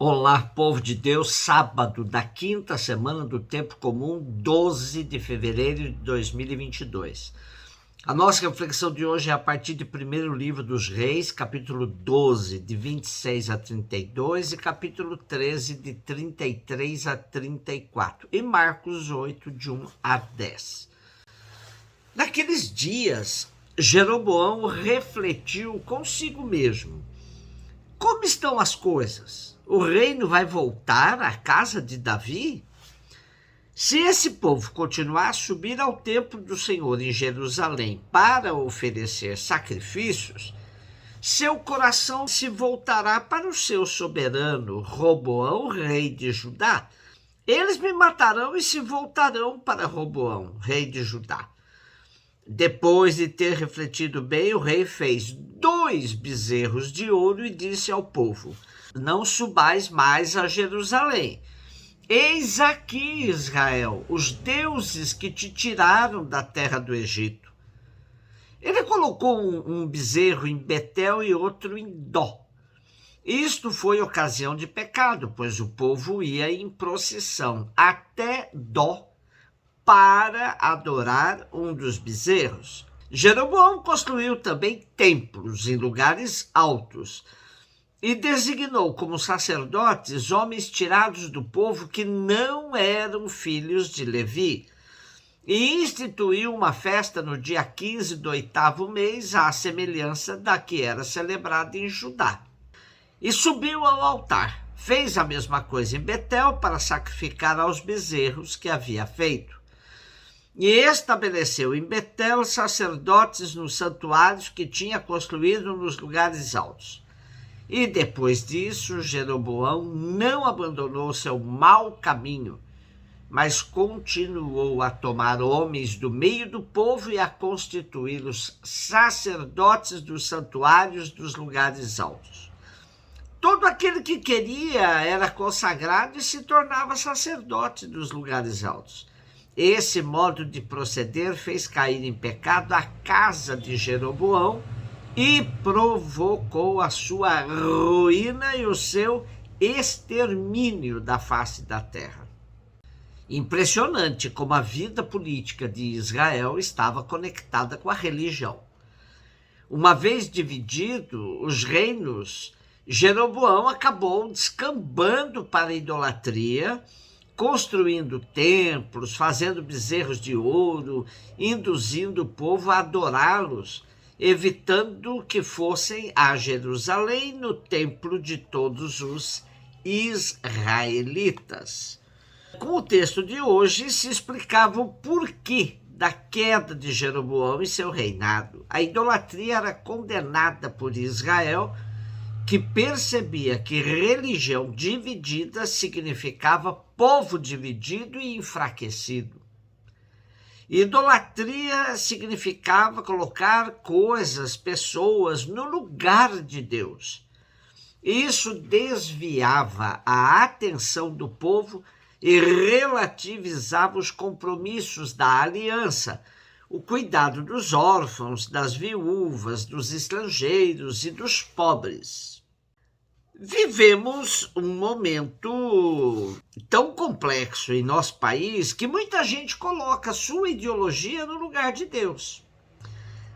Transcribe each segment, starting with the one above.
Olá, povo de Deus, sábado da quinta semana do Tempo Comum, 12 de fevereiro de 2022. A nossa reflexão de hoje é a partir do primeiro livro dos Reis, capítulo 12, de 26 a 32, e capítulo 13, de 33 a 34, e Marcos 8, de 1 a 10. Naqueles dias, Jeroboão refletiu consigo mesmo. Como estão as coisas? O reino vai voltar à casa de Davi? Se esse povo continuar a subir ao templo do Senhor em Jerusalém para oferecer sacrifícios, seu coração se voltará para o seu soberano, Roboão, rei de Judá. Eles me matarão e se voltarão para Roboão, rei de Judá. Depois de ter refletido bem, o rei fez 2 bezerros de ouro e disse ao povo: não subais mais a Jerusalém. Eis aqui, Israel, os deuses que te tiraram da terra do Egito. Ele colocou um bezerro em Betel e outro em Dó. Isto foi ocasião de pecado, pois o povo ia em procissão até Dó para adorar um dos bezerros. Jeroboão construiu também templos em lugares altos e designou como sacerdotes homens tirados do povo que não eram filhos de Levi, e instituiu uma festa no dia 15 do 8º mês, à semelhança da que era celebrada em Judá. E subiu ao altar, fez a mesma coisa em Betel para sacrificar aos bezerros que havia feito. E estabeleceu em Betel sacerdotes nos santuários que tinha construído nos lugares altos. E depois disso, Jeroboão não abandonou seu mau caminho, mas continuou a tomar homens do meio do povo e a constituí-los sacerdotes dos santuários dos lugares altos. Todo aquele que queria era consagrado e se tornava sacerdote dos lugares altos. Esse modo de proceder fez cair em pecado a casa de Jeroboão e provocou a sua ruína e o seu extermínio da face da terra. Impressionante como a vida política de Israel estava conectada com a religião. Uma vez dividido os reinos, Jeroboão acabou descambando para a idolatria, construindo templos, fazendo bezerros de ouro, induzindo o povo a adorá-los, evitando que fossem a Jerusalém no templo de todos os israelitas. Com o texto de hoje se explicava o porquê da queda de Jeroboão e seu reinado. A idolatria era condenada por Israel, que percebia que religião dividida significava povo dividido e enfraquecido. Idolatria significava colocar coisas, pessoas no lugar de Deus. Isso desviava a atenção do povo e relativizava os compromissos da aliança, o cuidado dos órfãos, das viúvas, dos estrangeiros e dos pobres. Vivemos um momento tão complexo em nosso país que muita gente coloca sua ideologia no lugar de Deus.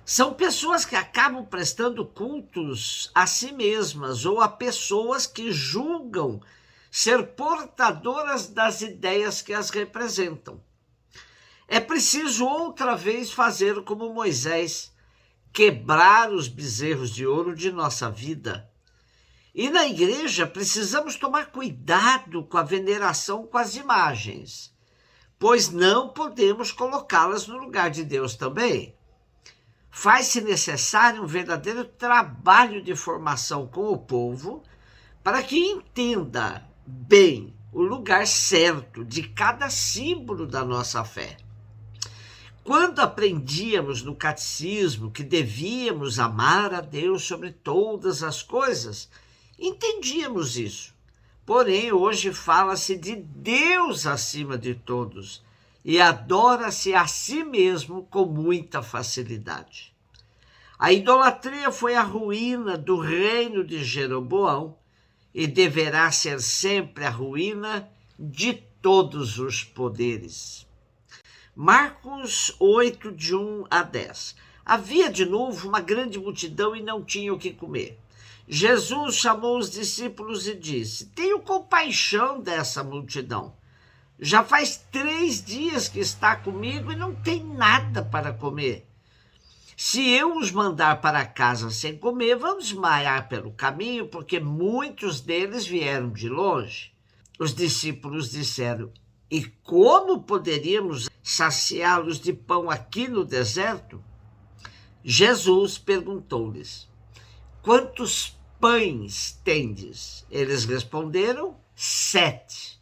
São pessoas que acabam prestando cultos a si mesmas ou a pessoas que julgam ser portadoras das ideias que as representam. É preciso outra vez fazer como Moisés, quebrar os bezerros de ouro de nossa vida. E na igreja precisamos tomar cuidado com a veneração com as imagens, pois não podemos colocá-las no lugar de Deus também. Faz-se necessário um verdadeiro trabalho de formação com o povo para que entenda bem o lugar certo de cada símbolo da nossa fé. Quando aprendíamos no catecismo que devíamos amar a Deus sobre todas as coisas, entendíamos isso. Porém, hoje fala-se de Deus acima de todos e adora-se a si mesmo com muita facilidade. A idolatria foi a ruína do reino de Jeroboão e deverá ser sempre a ruína de todos os poderes. Marcos 8, de 1 a 10. Havia de novo uma grande multidão e não tinha o que comer. Jesus chamou os discípulos e disse: tenho compaixão dessa multidão. Já faz 3 dias que está comigo e não tem nada para comer. Se eu os mandar para casa sem comer, vão desmaiar pelo caminho, porque muitos deles vieram de longe. Os discípulos disseram: e como poderíamos saciá-los de pão aqui no deserto? Jesus perguntou-lhes: quantos pães tendes? Eles responderam: 7.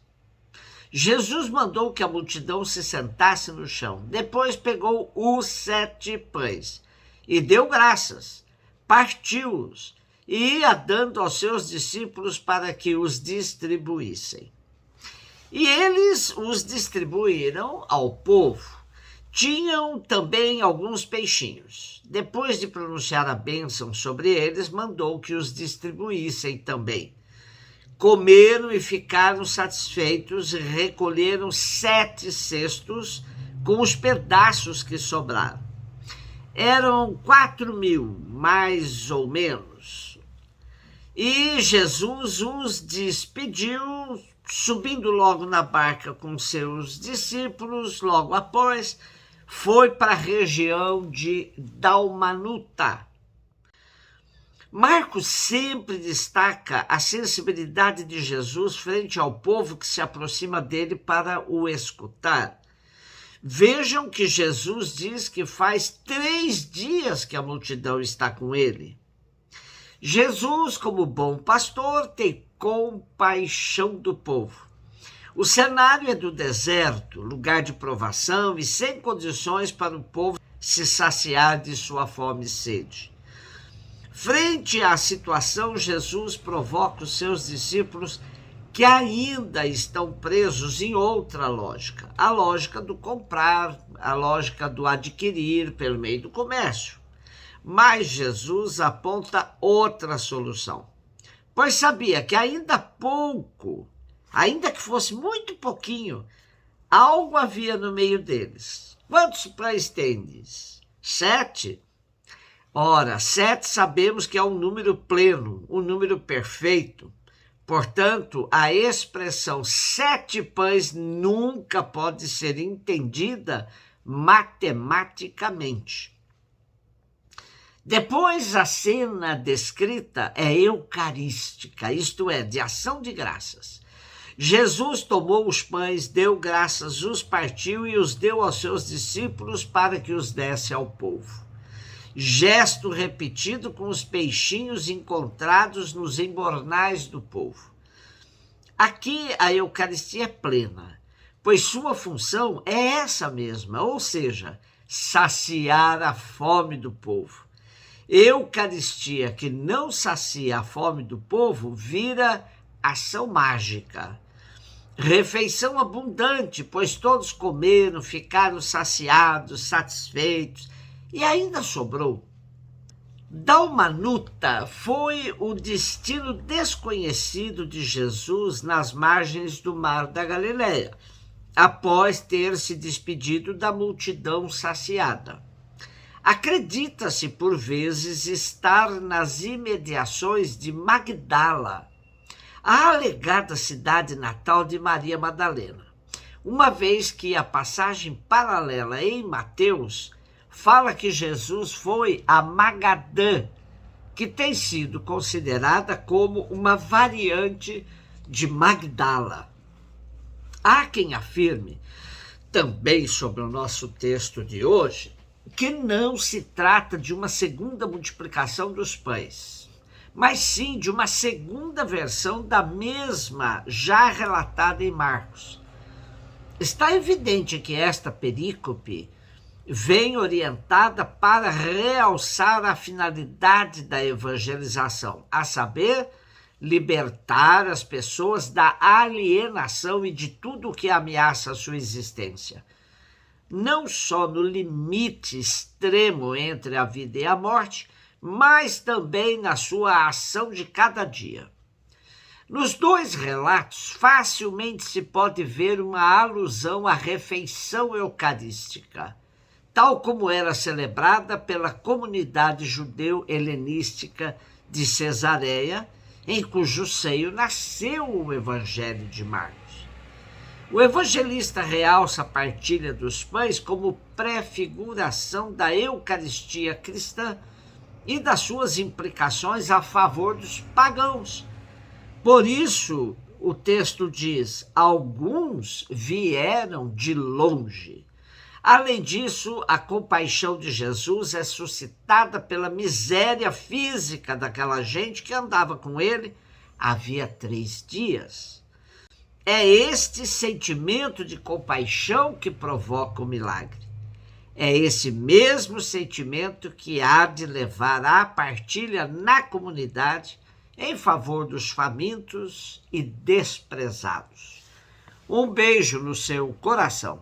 Jesus mandou que a multidão se sentasse no chão. Depois pegou os 7 pães e deu graças, partiu-os e ia dando aos seus discípulos para que os distribuíssem. E eles os distribuíram ao povo. Tinham também alguns peixinhos. Depois de pronunciar a bênção sobre eles, mandou que os distribuíssem também. Comeram e ficaram satisfeitos e recolheram 7 cestos com os pedaços que sobraram. Eram 4.000, mais ou menos. E Jesus os despediu, subindo logo na barca com seus discípulos. Logo após, foi para a região de Dalmanuta. Marcos sempre destaca a sensibilidade de Jesus frente ao povo que se aproxima dele para o escutar. Vejam que Jesus diz que faz 3 dias que a multidão está com ele. Jesus, como bom pastor, tem compaixão do povo. O cenário é do deserto, lugar de provação e sem condições para o povo se saciar de sua fome e sede. Frente à situação, Jesus provoca os seus discípulos que ainda estão presos em outra lógica, a lógica do comprar, a lógica do adquirir pelo meio do comércio. Mas Jesus aponta outra solução, pois sabia que ainda pouco, ainda que fosse muito pouquinho, algo havia no meio deles. Quantos pães tendes? 7? Ora, 7 sabemos que é um número pleno, um número perfeito. Portanto, a expressão 7 pães nunca pode ser entendida matematicamente. Depois, a cena descrita é eucarística, isto é, de ação de graças. Jesus tomou os pães, deu graças, os partiu e os deu aos seus discípulos para que os desse ao povo. Gesto repetido com os peixinhos encontrados nos embornais do povo. Aqui a Eucaristia é plena, pois sua função é essa mesma, ou seja, saciar a fome do povo. Eucaristia que não sacia a fome do povo vira ação mágica. Refeição abundante, pois todos comeram, ficaram saciados, satisfeitos, e ainda sobrou. Dalmanuta foi o destino desconhecido de Jesus nas margens do Mar da Galileia, após ter se despedido da multidão saciada. Acredita-se, por vezes, estar nas imediações de Magdala, a alegada cidade natal de Maria Madalena, uma vez que a passagem paralela em Mateus fala que Jesus foi a Magadã, que tem sido considerada como uma variante de Magdala. Há quem afirme, também sobre o nosso texto de hoje, que não se trata de uma segunda multiplicação dos pães, mas sim de uma segunda versão da mesma já relatada em Marcos. Está evidente que esta perícope vem orientada para realçar a finalidade da evangelização, a saber, libertar as pessoas da alienação e de tudo o que ameaça a sua existência. Não só no limite extremo entre a vida e a morte, mas também na sua ação de cada dia. Nos dois relatos, facilmente se pode ver uma alusão à refeição eucarística, tal como era celebrada pela comunidade judeu-helenística de Cesareia, em cujo seio nasceu o Evangelho de Marcos. O evangelista realça a partilha dos pães como prefiguração da Eucaristia cristã e das suas implicações a favor dos pagãos. Por isso, o texto diz: alguns vieram de longe. Além disso, a compaixão de Jesus é suscitada pela miséria física daquela gente que andava com ele havia 3 dias. É este sentimento de compaixão que provoca o milagre. É esse mesmo sentimento que há de levar à partilha na comunidade em favor dos famintos e desprezados. Um beijo no seu coração.